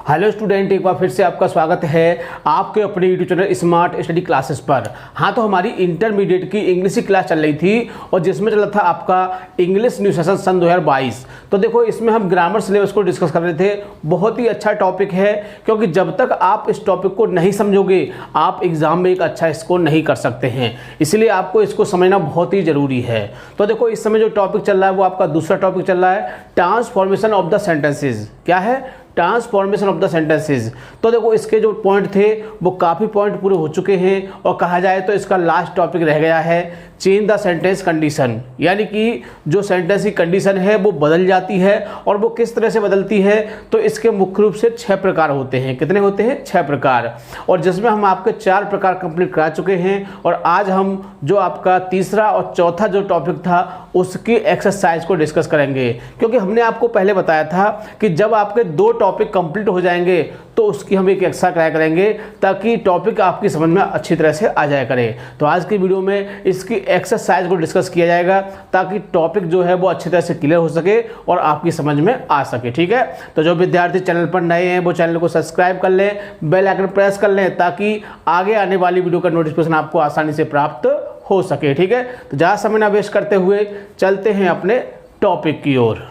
Hello student, एक बार फिर से आपका स्वागत है आपके अपने YouTube channel smart study classes पर। हाँ, तो हमारी इंटरमीडिएट की इंग्लिश की क्लास चल रही थी और जिसमें चल रहा था आपका इंग्लिश न्यू सेशन सन 2022। तो देखो, इसमें हम ग्रामर सिलेबस को डिस्कस कर रहे थे। बहुत ही अच्छा टॉपिक है, क्योंकि जब तक आप इस टॉपिक को नहीं समझोगे आप एग्जाम में एक अच्छा स्कोर नहीं कर सकते हैं। इसलिए आपको इसको समझना बहुत ही जरूरी है। तो देखो, इस समय जो टॉपिक चल रहा है वो आपका दूसरा टॉपिक चल रहा है, ट्रांसफॉर्मेशन ऑफ द सेंटेंसेज। क्या है? Transformation of the sentences. तो देखो, इसके जो पॉइंट थे वो काफ़ी पॉइंट पूरे हो चुके हैं और कहा जाए तो इसका लास्ट टॉपिक रह गया है चेंज द सेंटेंस कंडीशन। यानी कि जो सेंटेंस की कंडीशन है वो बदल जाती है, और वो किस तरह से बदलती है। तो इसके मुख्य रूप से 6 प्रकार होते हैं। कितने होते हैं? 6 प्रकार। और जिसमें हम आपके 4 प्रकार कंप्लीट करा चुके हैं, और आज हम जो आपका तीसरा और चौथा जो टॉपिक था उसकी एक्सरसाइज को डिस्कस करेंगे। क्योंकि हमने आपको पहले बताया था कि जब आपके 2 टॉपिक कंप्लीट हो जाएंगे तो उसकी हम एक एक्स्ट्रा कराया करेंगे, ताकि टॉपिक आपकी समझ में अच्छी तरह से आ जाया करे। तो आज की वीडियो में इसकी एक्सरसाइज को डिस्कस किया जाएगा, ताकि टॉपिक जो है वो अच्छी तरह से क्लियर हो सके और आपकी समझ में आ सके। ठीक है, तो जो विद्यार्थी चैनल पर नए हैं वो चैनल को सब्सक्राइब कर लें, बेल आइकन प्रेस कर लें, ताकि आगे आने वाली वीडियो का नोटिफिकेशन आपको आसानी से प्राप्त हो सके। ठीक है, तो ज़्यादा समय ना वेस्ट करते हुए चलते हैं अपने टॉपिक की ओर।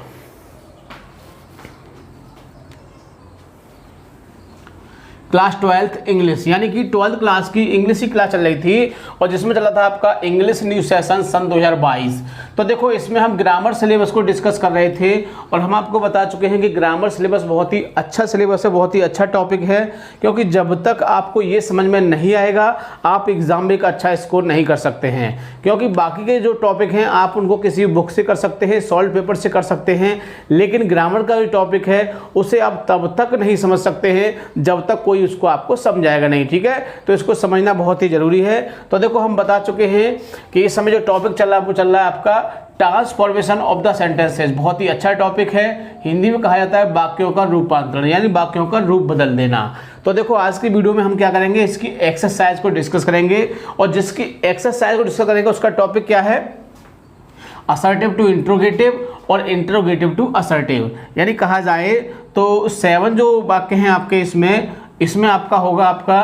क्लास 12th इंग्लिश, यानी कि 12th क्लास की इंग्लिश की क्लास चल रही थी और जिसमें चला था आपका इंग्लिश न्यू सेशन सन 2022। तो देखो, इसमें हम ग्रामर सिलेबस को डिस्कस कर रहे थे और हम आपको बता चुके हैं कि ग्रामर सिलेबस बहुत ही अच्छा सिलेबस है, बहुत ही अच्छा टॉपिक है। क्योंकि जब तक आपको ये समझ में नहीं आएगा आप एग्जाम में एक अच्छा स्कोर नहीं कर सकते हैं। क्योंकि बाकी के जो टॉपिक हैं आप उनको किसी बुक से कर सकते हैं, सॉल्व पेपर से कर सकते हैं, लेकिन ग्रामर का जो टॉपिक है उसे आप तब तक नहीं समझ सकते हैं जब तक कोई उसको आपको समझाएगा नहीं। ठीक है, तो इसको समझना बहुत ही जरूरी है। तो देखो, हम बता चुके हैं कि इस समय जो टॉपिक चल रहा है वो चल रहा है आपका ट्रांसफॉर्मेशन ऑफ द सेंटेंसेस। बहुत ही अच्छा टॉपिक है। हिंदी में कहा जाता है वाक्यों का रूपांतरण, यानी वाक्यों का रूप बदल देना। तो देखो, आज की वीडियो में हम क्या करेंगे, इसकी एक्सरसाइज को डिस्कस करेंगे, और जिसकी एक्सरसाइज को डिस्कस करेंगे उसका टॉपिक क्या है, असर्टिव टू इंट्रोगेटिव और इंट्रोगेटिव टू असर्टिव। यानी कहा जाए तो 7 जो वाक्य हैं आपके इसमें आपका होगा आपका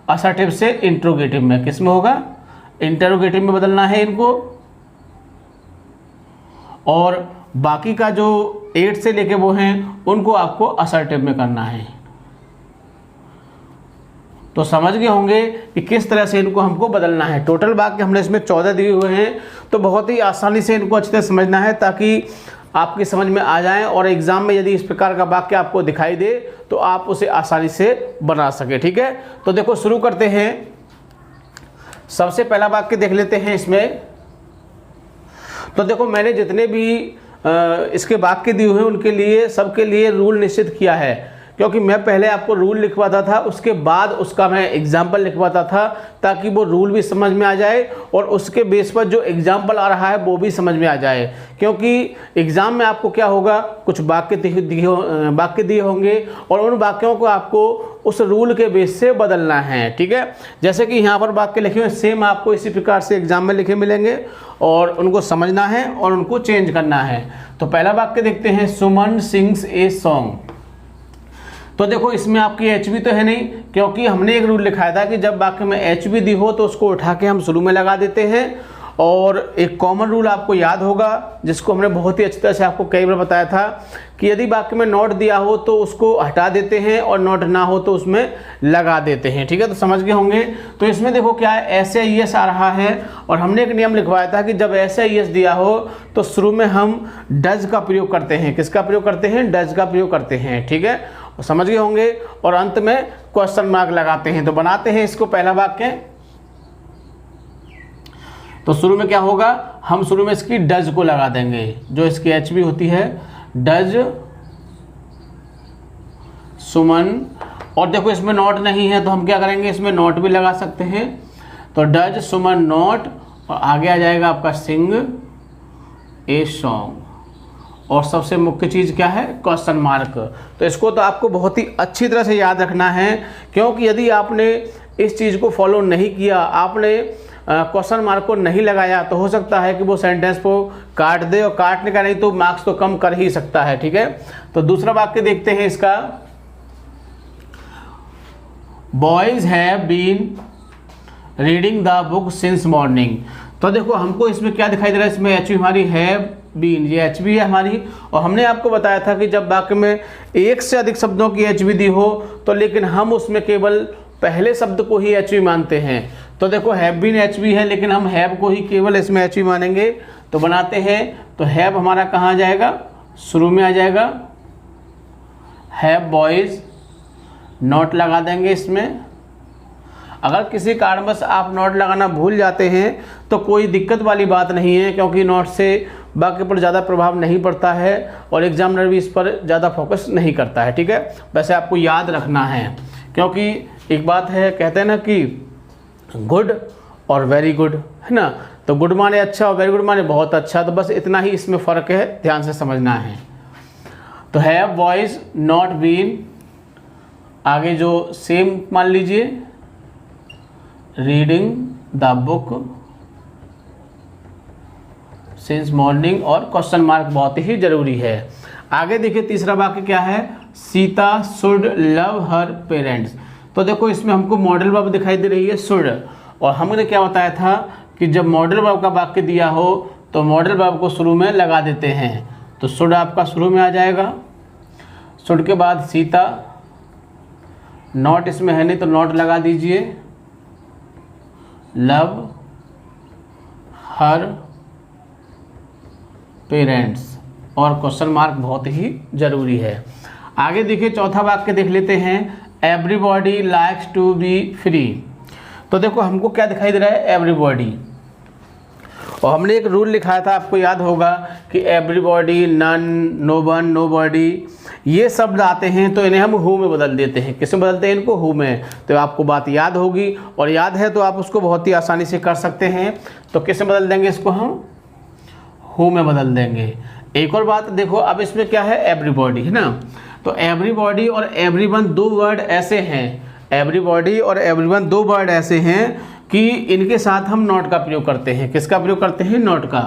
असर्टिव से इंट्रोगेटिव में। किस में होगा? इंटरोगेटिव में बदलना है इनको, और बाकी का जो 8 से लेके वो हैं उनको आपको असर्टिव में करना है। तो समझ गए होंगे कि किस तरह से इनको हमको बदलना है। टोटल वाक्य हमने इसमें 14 दिए हुए हैं, तो बहुत ही आसानी से इनको अच्छी तरह समझना है, ताकि आपकी समझ में आ जाए और एग्जाम में यदि इस प्रकार का वाक्य आपको दिखाई दे तो आप उसे आसानी से बना सके। ठीक है, तो देखो शुरू करते हैं। सबसे पहला वाक्य देख लेते हैं इसमें। तो देखो, मैंने जितने भी इसके वाक्य दिए हुए हैं उनके लिए सबके लिए रूल निश्चित किया है, क्योंकि मैं पहले आपको रूल लिखवाता था, उसके बाद उसका मैं एग्जाम्पल लिखवाता था, ताकि वो रूल भी समझ में आ जाए और उसके बेस पर जो एग्जाम्पल आ रहा है वो भी समझ में आ जाए। क्योंकि एग्जाम में आपको क्या होगा, कुछ वाक्य दिए होंगे और उन वाक्यों को आपको उस रूल के बेस से बदलना है। ठीक है, जैसे कि यहाँ पर वाक्य लिखे हुए सेम आपको इसी प्रकार से एग्जाम में लिखे मिलेंगे और उनको समझना है और उनको चेंज करना है। तो पहला वाक्य देखते हैं, सुमन सिंग्स ए सॉन्ग। तो देखो, इसमें आपकी HB तो है नहीं, क्योंकि हमने एक रूल लिखाया था कि जब वाक्य में HB दी हो तो उसको उठा के हम शुरू में लगा देते हैं। और एक कॉमन रूल आपको याद होगा, जिसको हमने बहुत ही अच्छी तरह से आपको कई बार बताया था, कि यदि वाक्य में नॉट दिया हो तो उसको हटा देते हैं और नॉट ना हो तो उसमें लगा देते हैं। ठीक है, तो समझ गए होंगे। तो इसमें देखो क्या है, SAES आ रहा है, और हमने एक नियम लिखवाया था कि जब SAES दिया हो तो शुरू में हम डज का प्रयोग करते हैं। किसका प्रयोग करते हैं? डज का प्रयोग करते हैं। ठीक है, समझ गए होंगे। और अंत में क्वेश्चन मार्क लगाते हैं। तो बनाते हैं इसको पहला वाक्य। तो शुरू में क्या होगा, हम शुरू में इसकी डज को लगा देंगे, जो इसकी HB होती है, डज सुमन। और देखो, इसमें नॉट नहीं है तो हम क्या करेंगे, इसमें नॉट भी लगा सकते हैं। तो डज सुमन नॉट, और आगे आ जाएगा आपका सिंग ए सॉन्ग। और सबसे मुख्य चीज़ क्या है, क्वेश्चन मार्क। तो इसको तो आपको बहुत ही अच्छी तरह से याद रखना है, क्योंकि यदि आपने इस चीज़ को फॉलो नहीं किया, आपने क्वेश्चन मार्क को नहीं लगाया, तो हो सकता है कि वो सेंटेंस को काट दे, और काटने का नहीं तो मार्क्स तो कम कर ही सकता है। ठीक है, तो दूसरा वाक्य देखते हैं इसका। Boys have been reading the book since morning. तो देखो हमको इसमें क्या दिखाई दे रहा है, इसमें एच हमारी है बीन, ये एच है हमारी। और हमने आपको बताया था कि जब वाक्य में एक से अधिक शब्दों की एच दी हो तो लेकिन हम उसमें केवल पहले शब्द को ही एच मानते हैं। तो देखो हैव बीन एच है, लेकिन हम हैव को ही केवल इसमें एच मानेंगे। तो बनाते हैं, तो हैव हमारा कहाँ जाएगा, शुरू में आ जाएगा। हैव बॉयज़, नॉट लगा देंगे इसमें। अगर किसी कारणवश आप नॉट लगाना भूल जाते हैं तो कोई दिक्कत वाली बात नहीं है, क्योंकि नॉट से वाक्य पर ज़्यादा प्रभाव नहीं पड़ता है और एग्जामिनर भी इस पर ज़्यादा फोकस नहीं करता है, ठीक है। वैसे आपको याद रखना है, क्योंकि एक बात है, कहते हैं ना कि गुड और वेरी गुड, है ना। तो गुड माने अच्छा और वेरी गुड माने बहुत अच्छा, तो बस इतना ही इसमें फ़र्क है, ध्यान से समझना है। तो हैव बॉयज़ नॉट बीन, आगे जो सेम मान लीजिए, reading the book since morning, और क्वेश्चन मार्क बहुत ही जरूरी है। आगे देखिए तीसरा वाक्य क्या है, Sita should love her parents. तो देखो इसमें हमको मॉडल वर्ब दिखाई दे रही है शुड, और हमने क्या बताया था कि जब मॉडल वर्ब का वाक्य दिया हो तो मॉडल वर्ब को शुरू में लगा देते हैं। तो शुड आपका शुरू में आ जाएगा, शुड के बाद सीता, नॉट इसमें है नहीं तो नॉट लगा दीजिए, लव हर पेरेंट्स, और क्वेश्चन मार्क बहुत ही जरूरी है। आगे देखिए चौथा वाक्य देख लेते हैं, everybody likes to be free. तो देखो हमको क्या दिखाई दे रहा है, एवरीबॉडी, और हमने एक रूल लिखाया था, आपको याद होगा कि everybody, none, no one, nobody, ये शब्द आते हैं तो इन्हें हम हु में बदल देते हैं। किस में बदलते हैं इनको, हु में। तो आपको बात याद होगी, और याद है तो आप उसको बहुत ही आसानी से कर सकते हैं। तो किस में बदल देंगे इसको, हम हु में बदल देंगे। एक और बात देखो, अब इसमें क्या है, एवरीबॉडी, है ना। तो एवरीबॉडी और एवरीवन दो वर्ड ऐसे हैं, एवरीबॉडी और एवरीवन दो वर्ड ऐसे हैं कि इनके साथ हम नॉट का प्रयोग करते हैं। किसका प्रयोग करते हैं, नॉट का।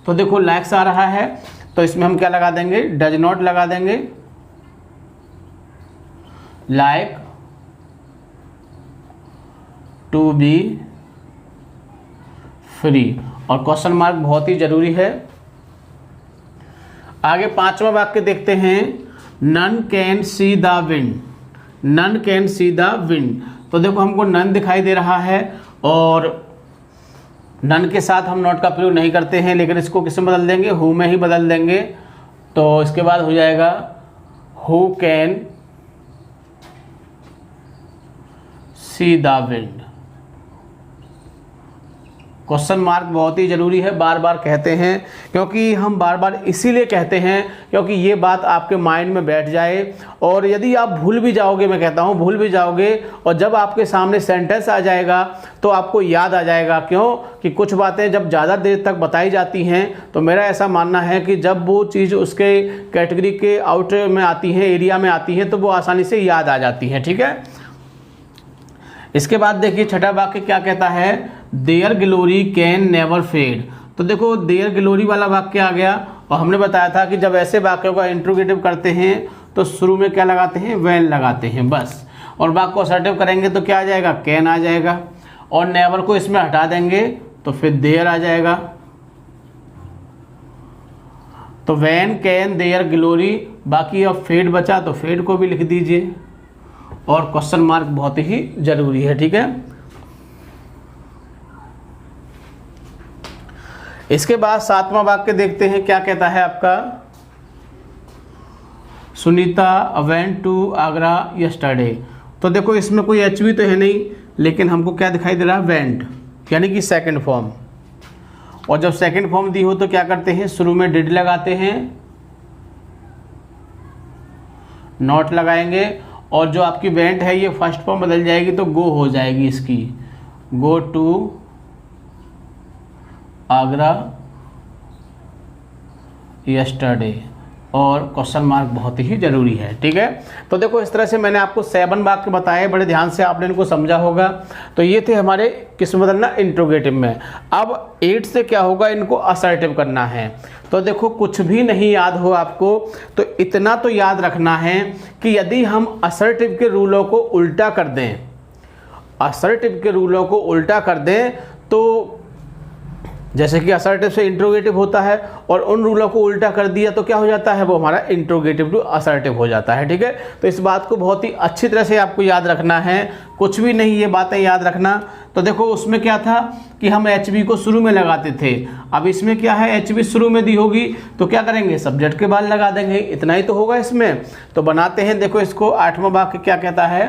तो देखो लाइक्स आ रहा है, तो इसमें हम क्या लगा देंगे, डज नॉट लगा देंगे, लाइक टू बी फ्री, और क्वेश्चन मार्क बहुत ही जरूरी है। आगे पांचवा वाक्य देखते हैं, none can see the wind, none can see the wind. तो देखो हमको नन दिखाई दे रहा है, और नन के साथ हम नॉट का प्रयोग नहीं करते हैं, लेकिन इसको किस में बदल देंगे, हु में ही बदल देंगे। तो इसके बाद हो जाएगा who can see the wind. Question mark बहुत ही ज़रूरी है, बार बार कहते हैं, क्योंकि हम बार बार इसीलिए कहते हैं क्योंकि ये बात आपके माइंड में बैठ जाए। और यदि आप भूल भी जाओगे, मैं कहता हूँ भूल भी जाओगे, और जब आपके सामने सेंटेंस आ जाएगा तो आपको याद आ जाएगा। क्यों कि कुछ बातें जब ज़्यादा देर तक बताई जाती हैं तो मेरा ऐसा मानना है कि जब वो चीज़ उसके कैटेगरी के आउट में आती है, एरिया में आती है, तो वो आसानी से याद आ जाती हैं, ठीक है। इसके बाद देखिए छठा वाक्य क्या कहता है, their glory can never fade. तो देखो देयर ग्लोरी वाला वाक्य आ गया, और हमने बताया था कि जब ऐसे वाक्यों का इंट्रोगेटिव करते हैं तो शुरू में क्या लगाते हैं, व्हेन लगाते हैं बस। और वाक्य को असर्टिव करेंगे तो क्या आ जाएगा, कैन आ जाएगा, और नेवर को इसमें हटा देंगे तो फिर देयर आ जाएगा। तो व्हेन कैन देयर ग्लोरी, बाकी अब फेड बचा तो फेड को भी लिख दीजिए, और क्वेश्चन मार्क बहुत ही जरूरी है, ठीक है। इसके बाद सातवां वाक्य देखते हैं क्या कहता है आपका, Sunita went to Agra yesterday. तो देखो इसमें कोई एच तो है नहीं, लेकिन हमको क्या दिखाई दे रहा है, वेंट, यानी कि सेकंड फॉर्म। और जब सेकंड फॉर्म दी हो तो क्या करते हैं, शुरू में डिड लगाते हैं, नॉट लगाएंगे, और जो आपकी वेंट है ये फर्स्ट फॉर्म बदल जाएगी तो गो हो जाएगी इसकी, गो टू आगरा यस्टरडे, और क्वेश्चन मार्क बहुत ही जरूरी है, ठीक है। तो देखो इस तरह से मैंने आपको 7 वाक्य बताए, बड़े ध्यान से आपने इनको समझा होगा। तो ये थे हमारे किस में बदलना, इंट्रोगेटिव में। अब 8 से क्या होगा, इनको असर्टिव करना है। तो देखो कुछ भी नहीं याद हो आपको तो इतना तो याद रखना है कि यदि हम असर्टिव के रूलों को उल्टा कर दें, असर्टिव के रूलों को उल्टा कर दें, तो जैसे कि असर्टिव से इंट्रोगेटिव होता है और उन रूलों को उल्टा कर दिया तो क्या हो जाता है, वो हमारा इंट्रोगेटिव टू असर्टिव हो जाता है। ठीक है, तो इस बात को बहुत ही अच्छी तरह से आपको याद रखना है, कुछ भी नहीं ये बातें याद रखना। तो देखो उसमें क्या था कि हम एच बी को शुरू में लगाते थे, अब इसमें क्या है एच बी शुरू में दी होगी तो क्या करेंगे, सब्जेक्ट के बाद लगा देंगे, इतना ही तो होगा इसमें। तो बनाते हैं, देखो इसको 8वां वाक्य क्या कहता है।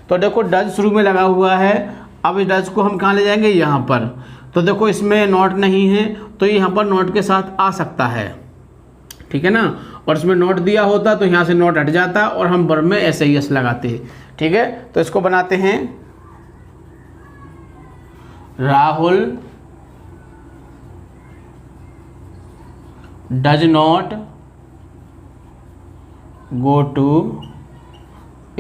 तो देखो डज शुरू में लगा हुआ है, अब इस डज को हम कहाँ ले जाएंगे, यहाँ पर। तो देखो इसमें नॉट नहीं है तो यहाँ पर नॉट के साथ आ सकता है, ठीक है ना, और इसमें नॉट दिया होता तो यहाँ से नॉट हट जाता और हम वर्ब में ऐसे ही एस लगाते। ठीक है, तो इसको बनाते हैं, Rahul does not go to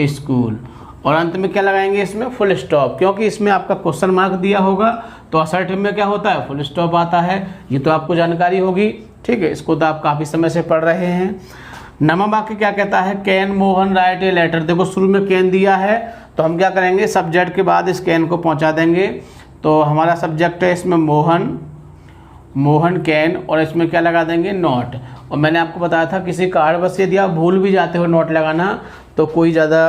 school, और अंत में क्या लगाएंगे इसमें, फुल स्टॉप, क्योंकि इसमें आपका क्वेश्चन मार्क दिया होगा तो असर्टिव में क्या होता है, फुल स्टॉप आता है। ये तो आपको जानकारी होगी, ठीक है, इसको तो आप काफ़ी समय से पढ़ रहे हैं। 9वां वाक्य क्या कहता है, can Mohan write a letter. देखो शुरू में कैन दिया है तो हम क्या करेंगे, सब्जेक्ट के बाद इस कैन को पहुंचा देंगे। तो हमारा सब्जेक्ट है इसमें मोहन, मोहन कैन, और इसमें क्या लगा देंगे, नॉट। और मैंने आपको बताया था किसी कारणवश यदि आप भूल भी जाते हो नॉट लगाना तो कोई ज़्यादा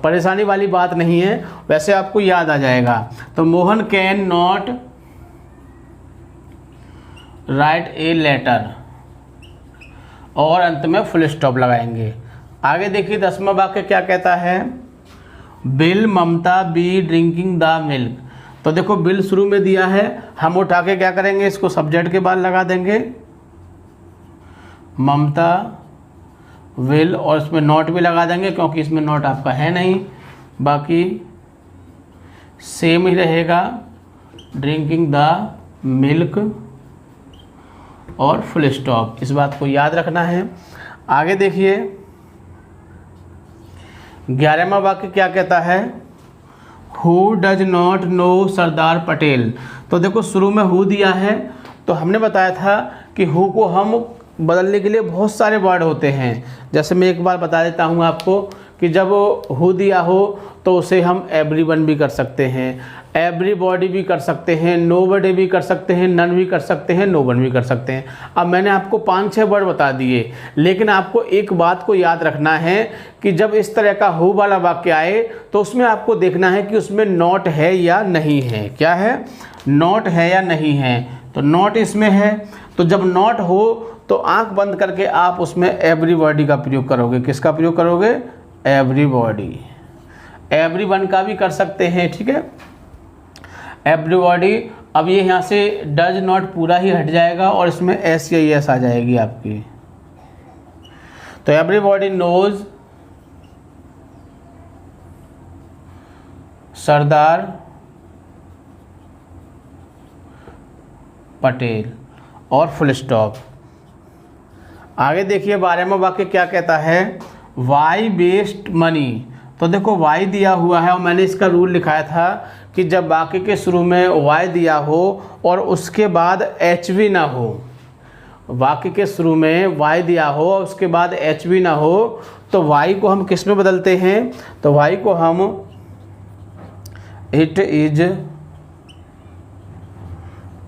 परेशानी वाली बात नहीं है, वैसे आपको याद आ जाएगा। तो Mohan can not write a letter, और अंत में फुल स्टॉप लगाएंगे। आगे देखिए 10वां वाक्य क्या कहता है, will Mamta be drinking the milk. तो देखो बिल शुरू में दिया है, हम उठा के क्या करेंगे, इसको सब्जेक्ट के बाद लगा देंगे, ममता विल, और इसमें नॉट भी लगा देंगे क्योंकि इसमें नॉट आपका है नहीं, बाकी सेम ही रहेगा, ड्रिंकिंग द मिल्क और फुल स्टॉप। इस बात को याद रखना है। आगे देखिए 11वां वाक्य क्या कहता है, who does not know Sardar Patel. तो देखो शुरू में हु दिया है, तो हमने बताया था कि हु को हम बदलने के लिए बहुत सारे वर्ड होते हैं। जैसे मैं एक बार बता देता हूँ आपको कि जब हु दिया हो तो उसे हम एवरीवन भी कर सकते हैं, एवरीबॉडी भी कर सकते हैं, नोबडी भी कर सकते हैं, नन भी कर सकते हैं, नो वन भी कर सकते हैं। अब मैंने आपको 5-6 वर्ड बता दिए, लेकिन आपको एक बात को याद रखना है कि जब इस तरह का हु वाला वाक्य आए तो उसमें आपको देखना है कि उसमें नॉट है या नहीं है। क्या है, नॉट है या नहीं है। तो नॉट इसमें है, तो जब नॉट हो तो आंख बंद करके आप उसमें एवरीबॉडी का प्रयोग करोगे। किसका प्रयोग करोगे, एवरीबॉडी। एवरीवन का भी कर सकते हैं, ठीक है, एवरीबॉडी। अब ये यहाँ से डज नॉट पूरा ही हट जाएगा और इसमें एस या एस आ जाएगी आपकी। तो एवरीबॉडी नोज सरदार पटेल, और फुल स्टॉप। आगे देखिए 12वां वाक्य क्या कहता है, वाई वेस्ट मनी। तो देखो वाई दिया हुआ है और मैंने इसका रूल लिखाया था कि जब वाक्य के शुरू में वाई दिया हो और उसके बाद एच वी ना हो, वाक्य के शुरू में वाई दिया हो और उसके बाद एच वी ना हो, तो वाई को हम किस में बदलते हैं, तो वाई को हम it is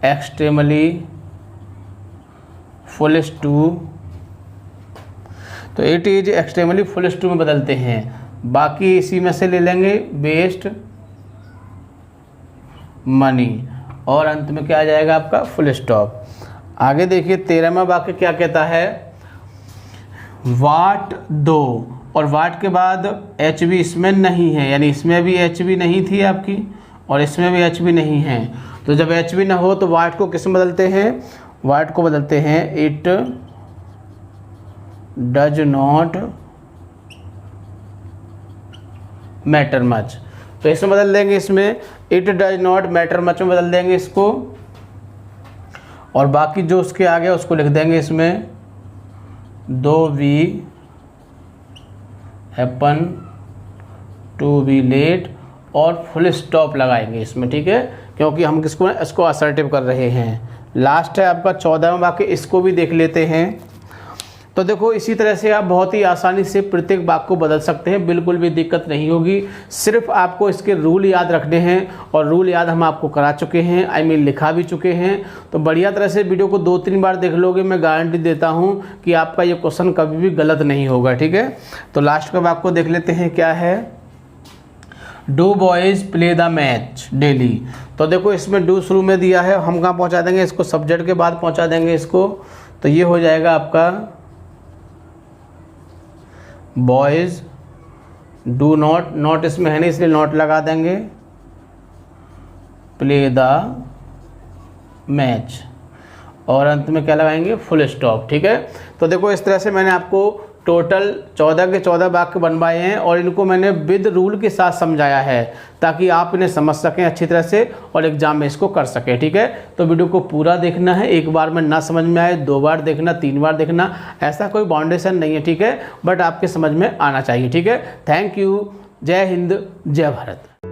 extremely fullest to, तो it is extremely fullest to में बदलते हैं। बाकी इसी में से ले लेंगे वेस्ट मनी, और अंत में क्या आ जाएगा आपका, फुल स्टॉप। आगे देखिए 13वां वाक्य क्या कहता है, वाट दो, और वाट के बाद एच बी इसमें नहीं है, यानी इसमें भी एच बी नहीं थी आपकी और इसमें भी एच बी नहीं है। तो जब एच बी ना हो तो वाट को किस में बदलते हैं, वाट को बदलते हैं it does not matter much. तो इसमें बदल देंगे, इसमें it does not matter much में बदल देंगे इसको, और बाकी जो उसके आगे उसको लिख देंगे इसमें दो we happen to be late, और फुल स्टॉप लगाएंगे इसमें, ठीक है, क्योंकि हम इसको असर्टिव कर रहे हैं। लास्ट है आपका 14वां वाक्य, इसको भी देख लेते हैं। तो देखो इसी तरह से आप बहुत ही आसानी से प्रत्येक वाक्य को बदल सकते हैं, बिल्कुल भी दिक्कत नहीं होगी। सिर्फ आपको इसके रूल याद रखने हैं और रूल याद हम आपको करा चुके हैं, लिखा भी चुके हैं। तो बढ़िया तरह से वीडियो को 2-3 बार देख लोगे, मैं गारंटी देता हूं कि आपका ये क्वेश्चन कभी भी गलत नहीं होगा। ठीक है, तो लास्ट का वाक्य को देख लेते हैं, क्या है? Do boys play the match daily. तो देखो इसमें डू शुरू में दिया है, हम कहाँ पहुँचा देंगे इसको? सब्जेक्ट के बाद पहुँचा देंगे इसको। तो ये हो जाएगा आपका बॉयज डू नॉट, नॉट इसमें है नहीं इसलिए नॉट लगा देंगे, प्ले द मैच, और अंत में क्या लगाएंगे? Full stop. ठीक है, तो देखो इस तरह से मैंने आपको टोटल 14 के 14 वाक्य बनवाए हैं और इनको मैंने विद रूल के साथ समझाया है ताकि आप इन्हें समझ सकें अच्छी तरह से और एग्जाम में इसको कर सकें। ठीक है, तो वीडियो को पूरा देखना है, एक बार में ना समझ में आए 2 बार देखना, 3 बार देखना, ऐसा कोई बाउंडेशन नहीं है। ठीक है, बट आपके समझ में आना चाहिए। ठीक है, थैंक यू, जय हिंद, जय भारत।